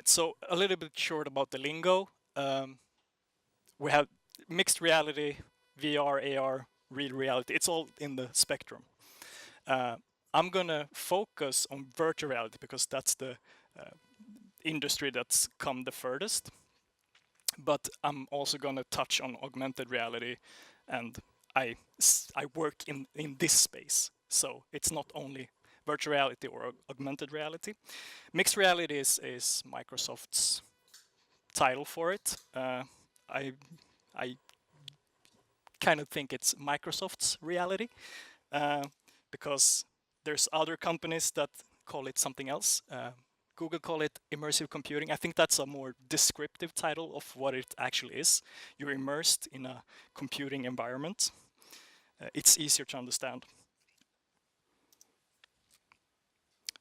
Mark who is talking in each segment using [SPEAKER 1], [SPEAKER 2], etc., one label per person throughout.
[SPEAKER 1] right, so a little bit short about the lingo. We have mixed reality, VR, AR, real reality. It's all in the spectrum. I'm gonna focus on virtual reality because that's the industry that's come the furthest. But I'm also gonna touch on augmented reality, and I work in this space. So it's not only virtual reality or augmented reality. Mixed reality is Microsoft's title for it. I kind of think it's Microsoft's reality because there's other companies that call it something else. Google call it immersive computing. I think that's a more descriptive title of what it actually is. You're immersed in a computing environment. It's easier to understand.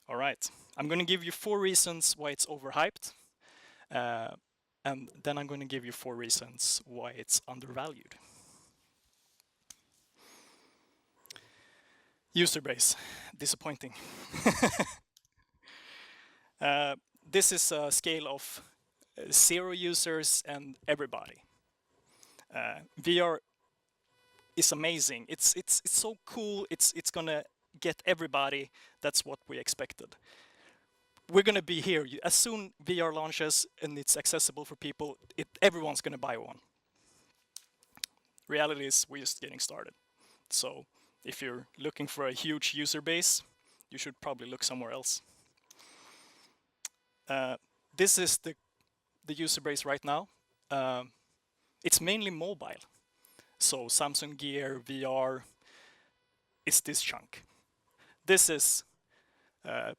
[SPEAKER 1] All right, I'm going to give you 4 reasons why it's overhyped. And then I'm going to give you 4 reasons why it's undervalued. User base, disappointing. This is a scale of 0 users and everybody. VR is amazing. It's so cool. It's gonna get everybody. That's what we expected. We're gonna be here as soon VR launches and it's accessible for people. Everyone's gonna buy one. Reality is we're just getting started. So if you're looking for a huge user base, you should probably look somewhere else. This is the user base right now. It's mainly mobile. So Samsung Gear, VR, is this chunk. This is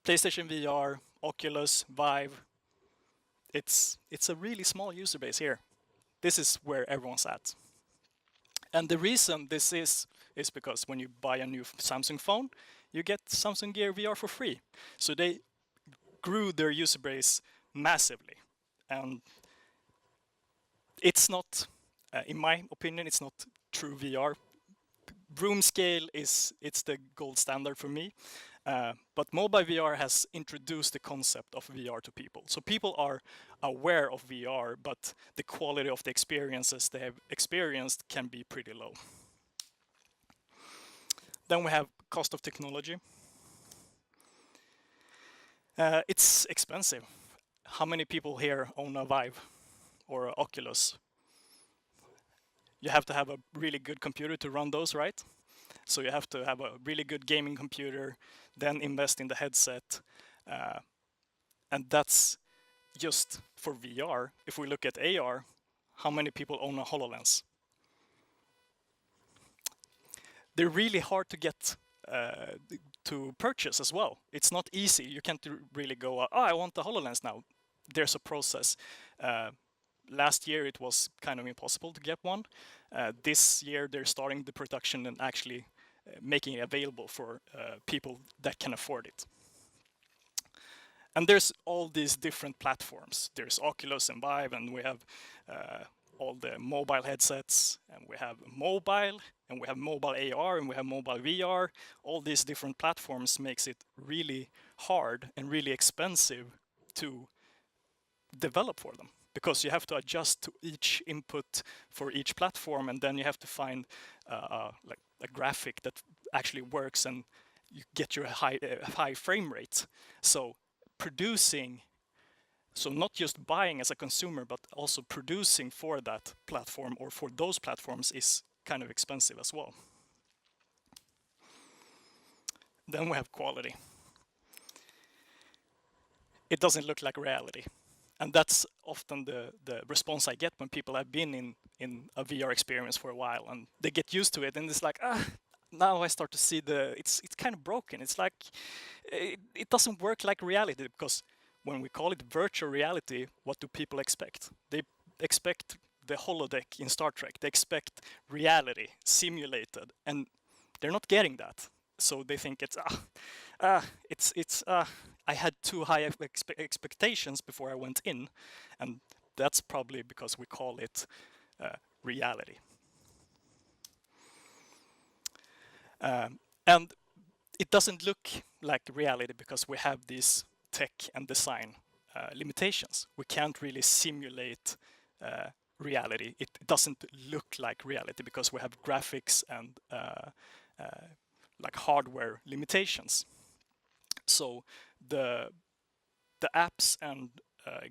[SPEAKER 1] PlayStation VR, Oculus, Vive. It's a really small user base here. This is where everyone's at. And the reason this is because when you buy a new Samsung phone, you get Samsung Gear VR for free. So they grew their user base massively. And it's not, in my opinion, it's not true VR. Room scale it's the gold standard for me. But mobile VR has introduced the concept of VR to people. So people are aware of VR, but the quality of the experiences they have experienced can be pretty low. Then we have cost of technology. It's expensive. How many people here own a Vive or an Oculus? You have to have a really good computer to run those, right? So you have to have a really good gaming computer, then invest in the headset. And that's just for VR. If we look at AR, how many people own a HoloLens? They're really hard to get to purchase as well. It's not easy. You can't really go, oh, I want the HoloLens now. There's a process. Last year it was kind of impossible to get one. This year they're starting the production and actually making it available for people that can afford it. And there's all these different platforms. There's Oculus and Vive, and we have all the mobile headsets, and we have mobile, and we have mobile AR, and we have mobile VR. All these different platforms makes it really hard and really expensive to develop for them, because you have to adjust to each input for each platform, and then you have to find like a graphic that actually works and you get your high frame rate. So producing, so not just buying as a consumer, but also producing for that platform or for those platforms is kind of expensive as well. Then we have quality. It doesn't look like reality. And that's often the response I get when people have been in a VR experience for a while and they get used to it, and it's like, now I start to see it's kind of broken. It's like, it doesn't work like reality, because when we call it virtual reality, what do people expect? They expect the holodeck in Star Trek. They expect reality simulated, and they're not getting that. So they think it's I had too high expectations before I went in, and that's probably because we call it reality. And it doesn't look like reality because we have this tech and design limitations. We can't really simulate reality. It doesn't look like reality because we have graphics and like hardware limitations. So the apps and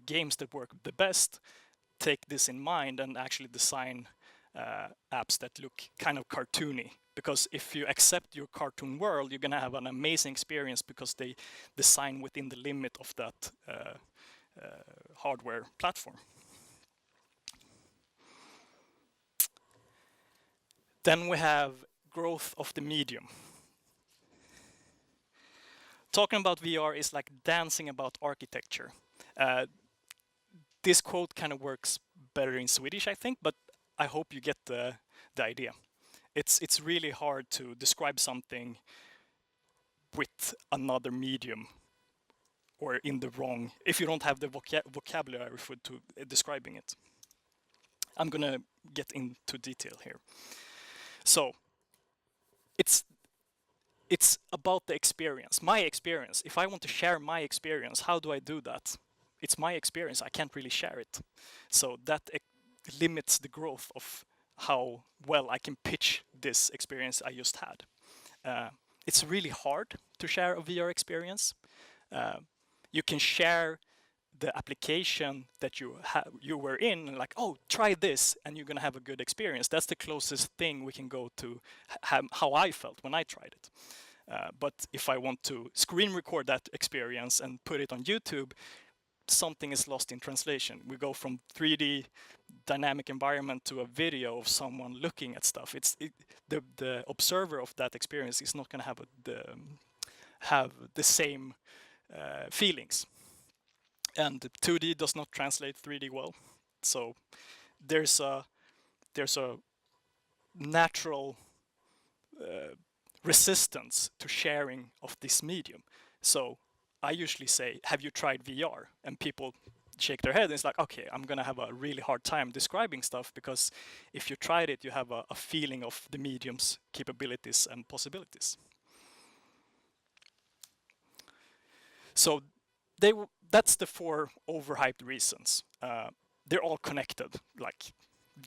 [SPEAKER 1] games that work the best take this in mind and actually design apps that look kind of cartoony. Because if you accept your cartoon world, you're going to have an amazing experience because they design within the limit of that hardware platform. Then we have growth of the medium. Talking about VR is like dancing about architecture. This quote kind of works better in Swedish, I think, but I hope you get the idea. It's really hard to describe something with another medium or in the wrong, if you don't have the vocabulary for describing it. I'm gonna get into detail here. So it's about the experience, my experience. If I want to share my experience, how do I do that? It's my experience, I can't really share it. So that limits the growth of how well I can pitch this experience I just had. It's really hard to share a VR experience. You can share the application that you were in, like, oh, try this, and you're gonna have a good experience. That's the closest thing we can go to how I felt when I tried it. But if I want to screen record that experience and put it on YouTube, something is lost in translation. We go from 3D dynamic environment to a video of someone looking at stuff. The observer of that experience is not going to have the same feelings. And 2D does not translate 3D well. So there's a natural resistance to sharing of this medium. So I usually say, have you tried VR? And people shake their head and it's like, okay, I'm gonna have a really hard time describing stuff because if you tried it, you have a feeling of the medium's capabilities and possibilities. So that's the 4 overhyped reasons. They're all connected, like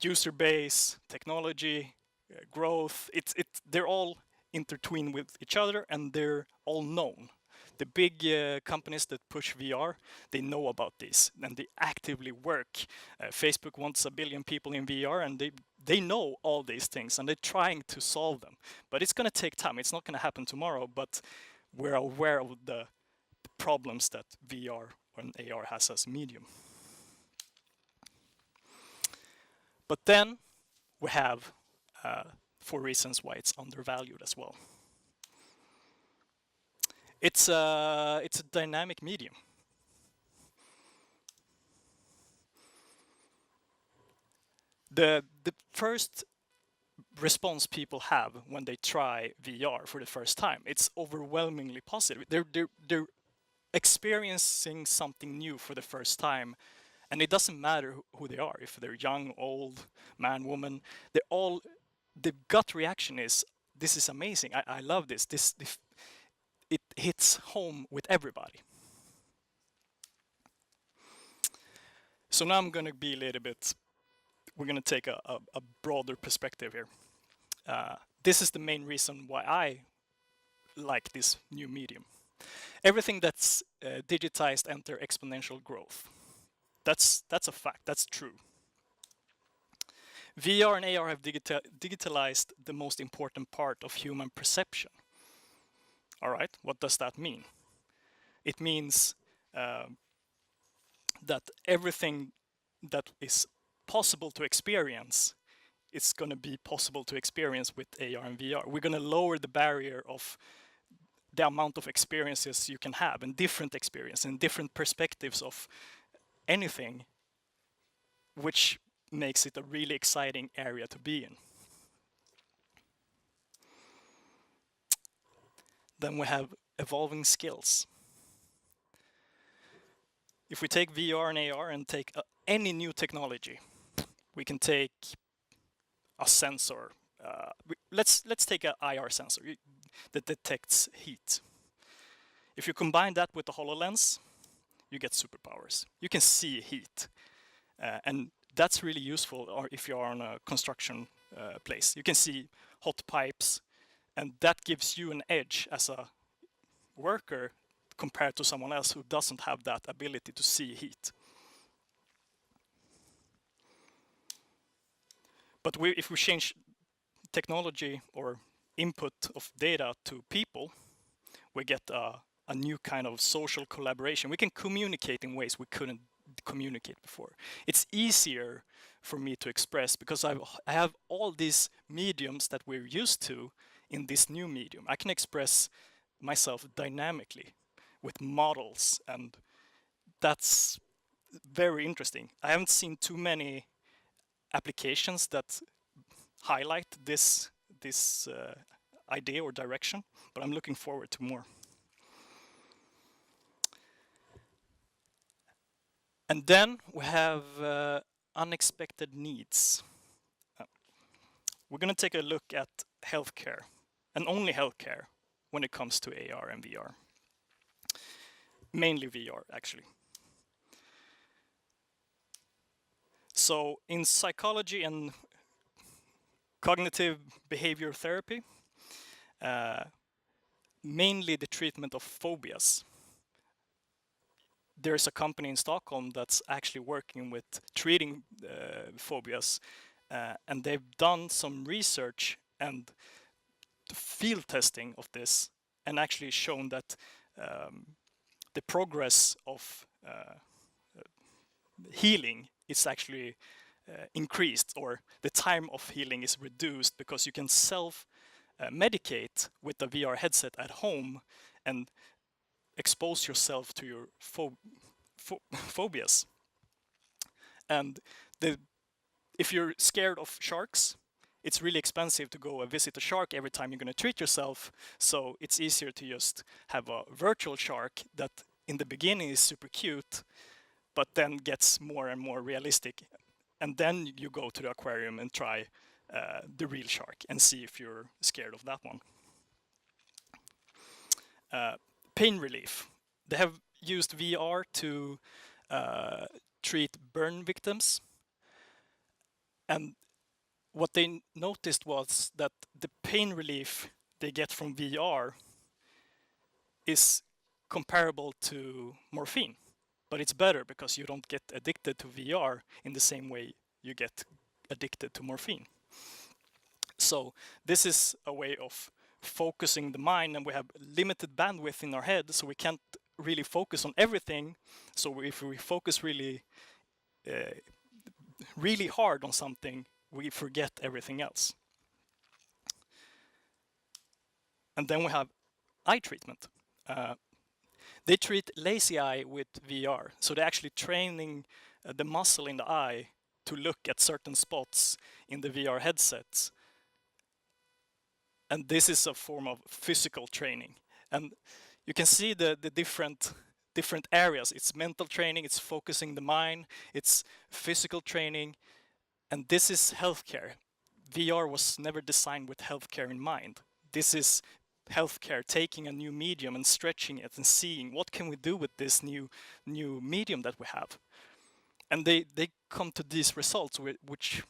[SPEAKER 1] user base, technology, growth. They're all intertwined with each other and they're all known. The big companies that push VR, they know about this and they actively work. Facebook wants 1 billion people in VR and they know all these things and they're trying to solve them. But it's going to take time. It's not going to happen tomorrow, but we're aware of the problems that VR and AR has as a medium. But then we have 4 reasons why it's undervalued as well. It's a dynamic medium. The first response people have when they try VR for the first time, it's overwhelmingly positive. They're experiencing something new for the first time, and it doesn't matter who they are, if they're young, old, man, woman. The gut reaction is, this is amazing. I love this. It hits home with everybody. So now I'm going to be a little bit, we're going to take a broader perspective here. This is the main reason why I like this new medium. Everything that's digitized enter exponential growth. That's a fact, that's true. VR and AR have digitalized the most important part of human perception. All right, what does that mean? It means that everything that is possible to experience is going to be possible to experience with AR and VR. We're going to lower the barrier of the amount of experiences you can have, and different experiences and different perspectives of anything, which makes it a really exciting area to be in. Then we have evolving skills. If we take VR and AR and take any new technology, we can take a sensor. Let's take an IR sensor that detects heat. If you combine that with the HoloLens, you get superpowers. You can see heat, and that's really useful or if you are on a construction place. You can see hot pipes, and that gives you an edge as a worker compared to someone else who doesn't have that ability to see heat. But if we change technology or input of data to people, we get a new kind of social collaboration. We can communicate in ways we couldn't communicate before. It's easier for me to express because I have all these mediums that we're used to in this new medium. I can express myself dynamically with models, and that's very interesting. I haven't seen too many applications that highlight this idea or direction, but I'm looking forward to more. And then we have unexpected needs. We're going to take a look at healthcare, and only healthcare when it comes to AR and VR. Mainly VR, actually. So in psychology and cognitive behavior therapy, mainly the treatment of phobias. There's a company in Stockholm that's actually working with treating phobias, and they've done some research and field testing of this, and actually shown that the progress of healing is actually increased, or the time of healing is reduced, because you can self-medicate with a VR headset at home and expose yourself to your phobias. And if you're scared of sharks, it's really expensive to go and visit a shark every time you're going to treat yourself. So it's easier to just have a virtual shark that in the beginning is super cute, but then gets more and more realistic. And then you go to the aquarium and try the real shark and see if you're scared of that one. Pain relief. They have used VR to treat burn victims. And what they noticed was that the pain relief they get from VR is comparable to morphine. But it's better because you don't get addicted to VR in the same way you get addicted to morphine. So this is a way of focusing the mind, and we have limited bandwidth in our head, so we can't really focus on everything. So if we focus really hard on something, we forget everything else. And then we have eye treatment. They treat lazy eye with VR. So they're actually training the muscle in the eye to look at certain spots in the VR headsets. And this is a form of physical training. And you can see the different areas. It's mental training, it's focusing the mind, it's physical training, and this is healthcare. VR was never designed with healthcare in mind. This is healthcare taking a new medium and stretching it and seeing what can we do with this new medium that we have. And they come to these results, which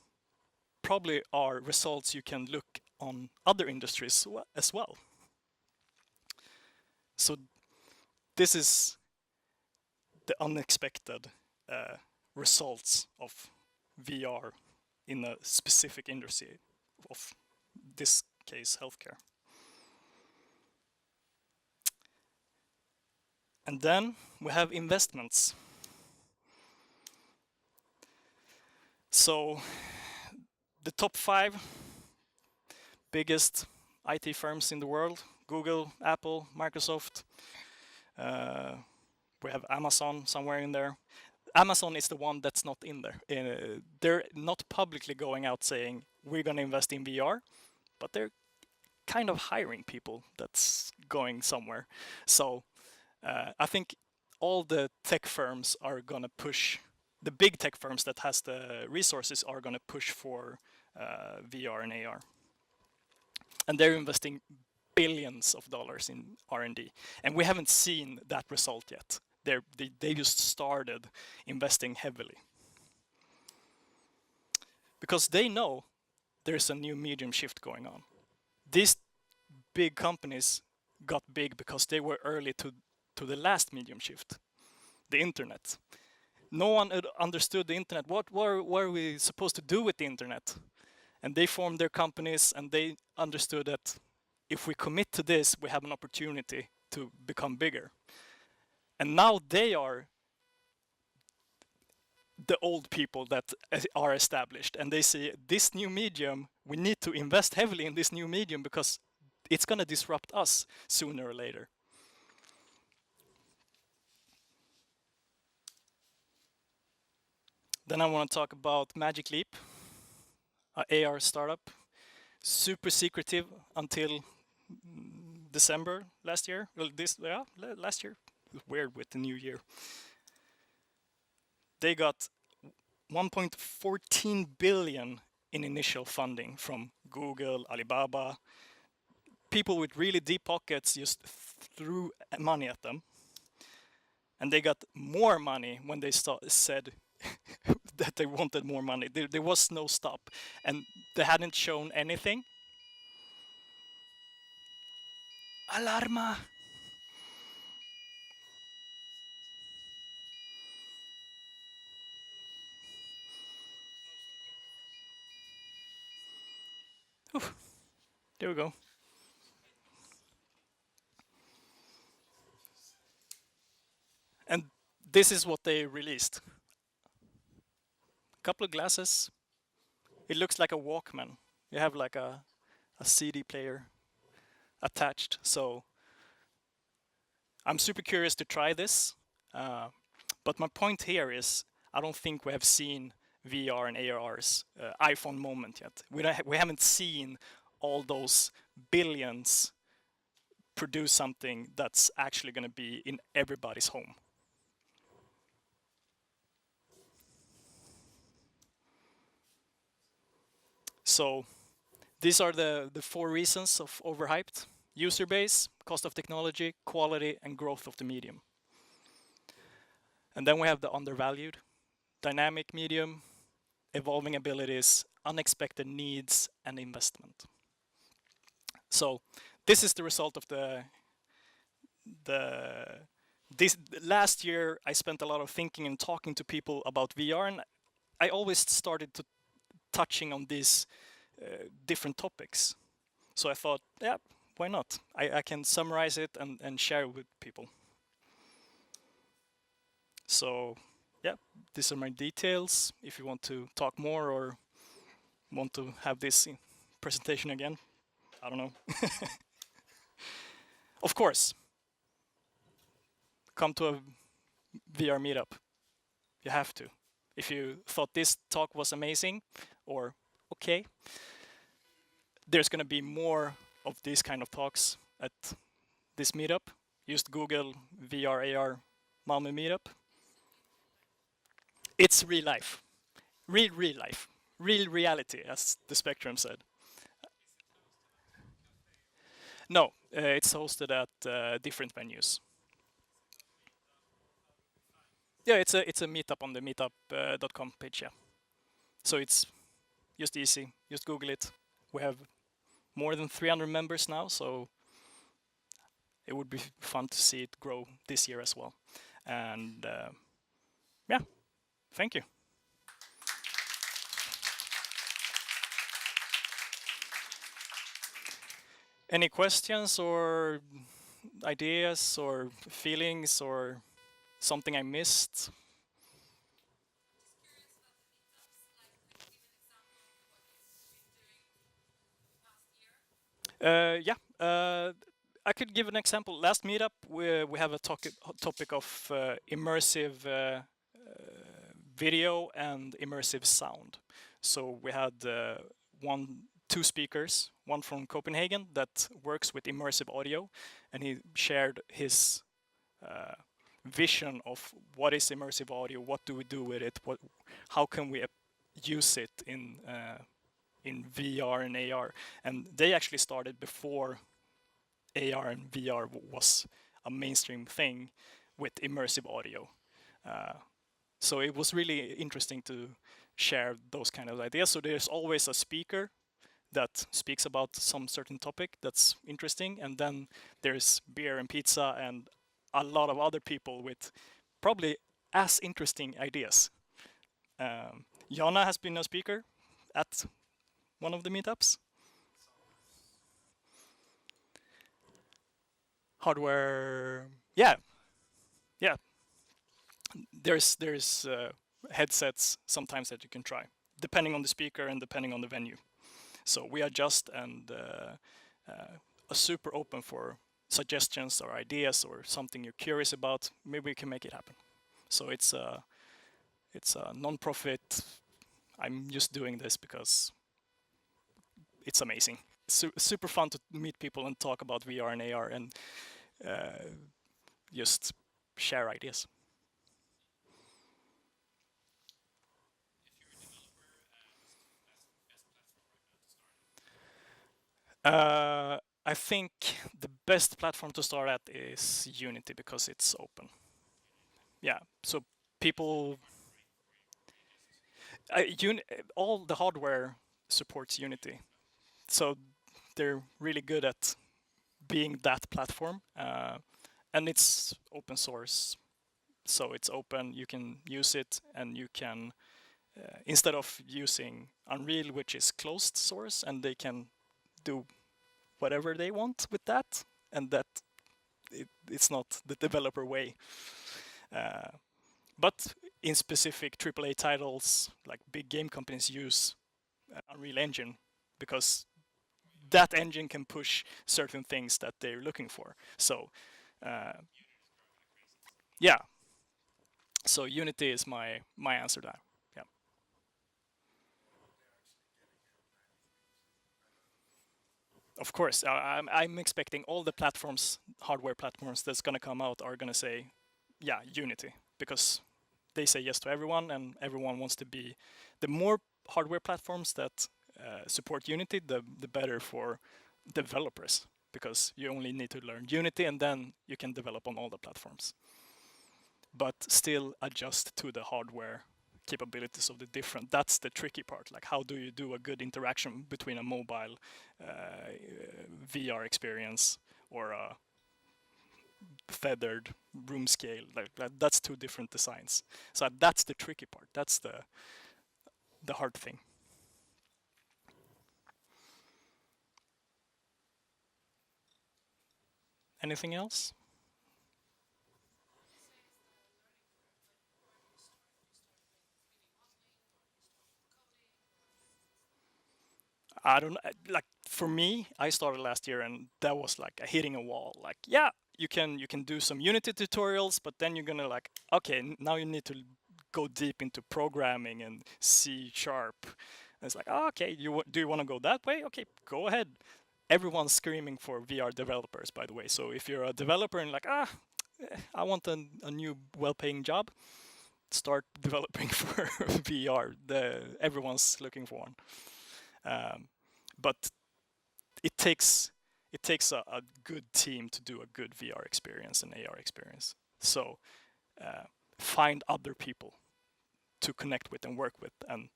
[SPEAKER 1] probably are results you can look on other industries as well. So this is the unexpected results of VR in a specific industry, of this case, healthcare. And then we have investments. So the top 5 biggest IT firms in the world: Google, Apple, Microsoft. We have Amazon somewhere in there. Amazon is the one that's not in there. They're not publicly going out saying, we're going to invest in VR, but they're kind of hiring people that's going somewhere. So I think all the tech firms are going to push, the big tech firms that has the resources are going to push for VR and AR. And they're investing billions of dollars in R&D. And we haven't seen that result yet. They just started investing heavily because they know there's a new medium shift going on. These big companies got big because they were early to the last medium shift, the internet. No one had understood the internet. What were we supposed to do with the internet? And they formed their companies and they understood that if we commit to this, we have an opportunity to become bigger. And now they are the old people that are established and they say this new medium, we need to invest heavily in this new medium because it's going to disrupt us sooner or later. Then I want to talk about Magic Leap, an AR startup, super secretive until December last year. Well, last year. Weird with the new year. They got 1.14 billion in initial funding from Google, Alibaba. People with really deep pockets just threw money at them. And they got more money when they said that they wanted more money. There was no stop. And they hadn't shown anything. Alarma! Oof. There we go. And this is what they released. A couple of glasses. It looks like a Walkman. You have like a CD player attached. So I'm super curious to try this. But my point here is I don't think we have seen VR and AR's iPhone moment yet. We haven't seen all those billions produce something that's actually going to be in everybody's home. So these are the 4 reasons of overhyped: user base, cost of technology, quality, and growth of the medium. And then we have the undervalued: dynamic medium, evolving abilities, unexpected needs, and investment. So this is the result of this last year. I spent a lot of thinking and talking to people about VR, and I always started to touching on these different topics. So I thought, yeah, why not? I can summarize it and share it with people. So yeah, these are my details. If you want to talk more or want to have this presentation again, I don't know. Of course, come to a VR meetup. You have to. If you thought this talk was amazing or okay, there's going to be more of these kind of talks at this meetup. Just Google VR AR Malmö Meetup. It's real life. Real life. Real reality, as the Spectrum said. No, it's hosted at different venues. Yeah, it's a meetup on the Meetup.com page. Yeah, so it's just easy. Just Google it. We have more than 300 members now, so it would be fun to see it grow this year as well. And yeah, thank you. Any questions or ideas or feelings or something I missed? Yeah, I could give an example. Last meetup, we have a topic of immersive video and immersive sound. So we had two speakers, one from Copenhagen that works with immersive audio, and he shared his vision of what is immersive audio, what do we do with it, how can we use it in VR and AR. And they actually started before AR and VR was a mainstream thing, with immersive audio. So it was really interesting to share those kind of ideas. So there's always a speaker that speaks about some certain topic that's interesting, and then there's beer and pizza and a lot of other people with probably as interesting ideas. Jana has been a speaker at one of the meetups. Hardware, yeah, yeah. There's headsets sometimes that you can try, depending on the speaker and depending on the venue. So we adjust and are super open for suggestions or ideas or something you're curious about. Maybe we can make it happen. So it's a non-profit. I'm just doing this because it's amazing. Super fun to meet people and talk about VR and AR and just share ideas. I think the best platform to start at is Unity because it's open. Yeah, so people, all the hardware supports Unity, so they're really good at being that platform, and it's open source, so it's open. You can use it, and you can instead of using Unreal, which is closed source, and they can do whatever they want with that, and that it's not the developer way. But in specific AAA titles, like big game companies use Unreal Engine because that engine can push certain things that they're looking for. So, yeah. So Unity is my answer to that. Yeah. Of course, I'm expecting all the platforms, hardware platforms that's gonna come out are gonna say, yeah, Unity, because they say yes to everyone, and everyone wants to be. The more hardware platforms that support Unity, the better for developers, because you only need to learn Unity and then you can develop on all the platforms. But still adjust to the hardware capabilities of the different. That's the tricky part. Like, how do you do a good interaction between a mobile VR experience or a feathered room scale? Like that's two different designs. So that's the tricky part. That's the hard thing. Anything else? I don't like. For me, I started last year, and that was like a hitting a wall. Like, yeah, you can do some Unity tutorials, but then you're gonna like, okay, now you need to go deep into programming and C sharp. And it's like, oh, okay, do you want to go that way? Okay, go ahead. Everyone's screaming for VR developers, by the way. So if you're a developer and like, I want a new well-paying job, start developing for VR. Everyone's looking for one. Um, but it takes a good team to do a good VR experience and AR experience. So find other people to connect with and work with, and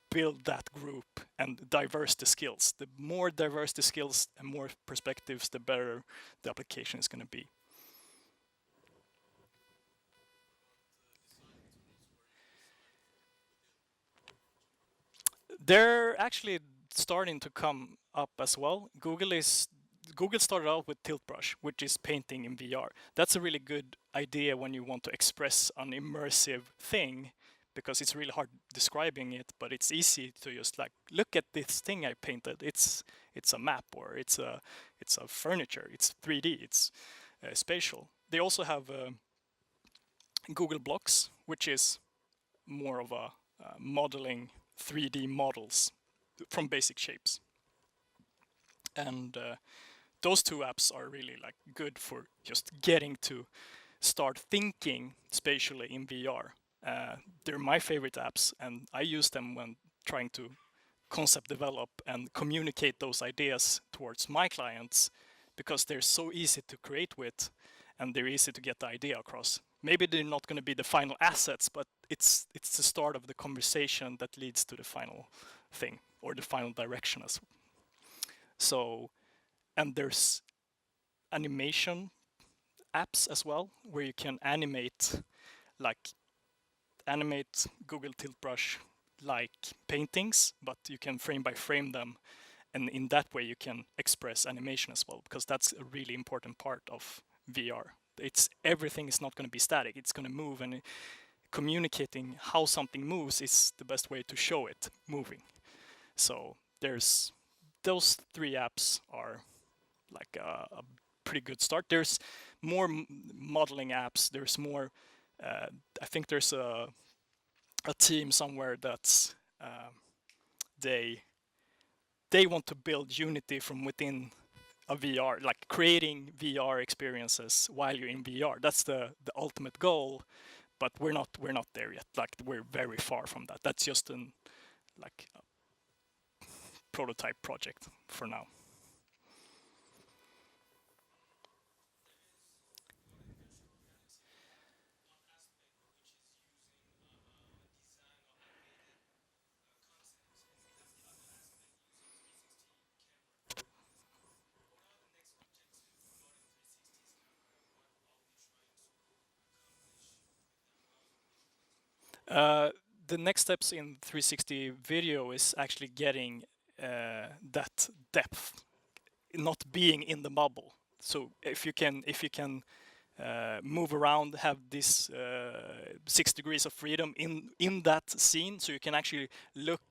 [SPEAKER 1] build that group and diverse the skills. The more diverse the skills and more perspectives, the better the application is going to be. They're actually starting to come up as well. Google started out with Tilt Brush, which is painting in VR. That's a really good idea when you want to express an immersive thing, because it's really hard describing it, but it's easy to just like look at this thing I painted. It's a map, or it's a furniture. It's 3D. It's spatial. They also have Google Blocks, which is more of a modeling 3D models from basic shapes. And those two apps are really like good for just getting to start thinking spatially in VR. They're my favorite apps, and I use them when trying to concept develop and communicate those ideas towards my clients, because they're so easy to create with, and they're easy to get the idea across. Maybe they're not going to be the final assets, but it's the start of the conversation that leads to the final thing or the final direction as well. So, and there's animation apps as well, where you can animate Google Tilt Brush like paintings, but you can frame by frame them, and in that way you can express animation as well, because that's a really important part of VR. Everything is not going to be static, it's going to move, and communicating how something moves is the best way to show it moving. So there's those 3 apps are like a pretty good start. There's more modeling apps. There's more. I think there's a team somewhere that's they want to build Unity from within a VR, like creating VR experiences while you're in VR. That's the ultimate goal, but we're not there yet. Like, we're very far from that. That's just a prototype project for now. The next steps in 360 video is actually getting that depth, not being in the bubble. So if you can move around, have this 6 degrees of freedom in that scene, so you can actually look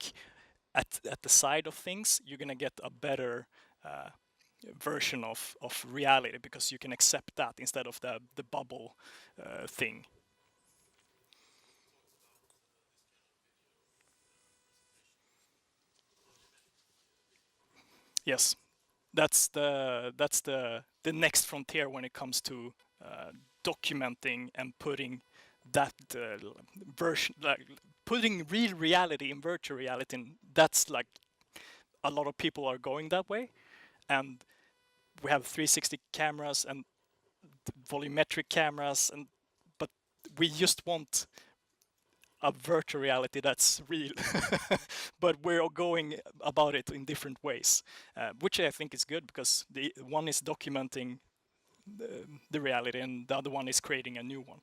[SPEAKER 1] at the side of things, you're gonna get a better version of reality, because you can accept that instead of the bubble thing. Yes, that's the next frontier when it comes to documenting and putting that version, like putting real reality in virtual reality. And that's like, a lot of people are going that way, and we have 360 cameras and volumetric cameras, but we just want a virtual reality that's real. But we're going about it in different ways, which I think is good, because the one is documenting the reality and the other one is creating a new one.